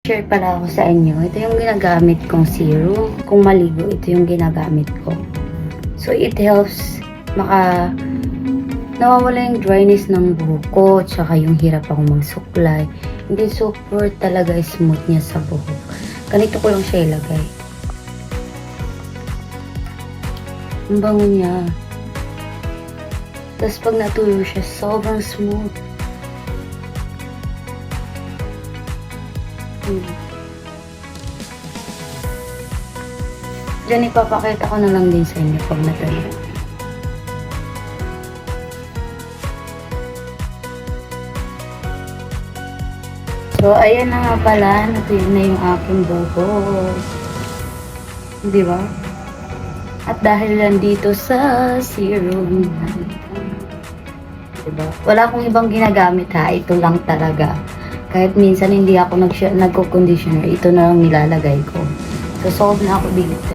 Share pala ako sa inyo. Ito yung ginagamit kong serum. Kung maligo, ito yung ginagamit ko. So, it helps nawawala yung dryness ng buhok ko, tsaka yung hirap akong magsuklay. Hindi super talaga smooth niya sa buhok. Ganito ko lang siya ilagay. Ang bango niya. Tapos pag natuyo siya, sobrang smooth. Diyan ipapakita ko na lang din sa inyo pag natuyo. So, ayan na nga pala. Natuyo na yung aking buhok. Di ba? At dahil lang dito sa serum, diba? Wala akong ibang ginagamit ha. Ito lang talaga. Kahit minsan hindi ako nagko-conditioner, ito na lang nilalagay ko. So, solve na ako dito.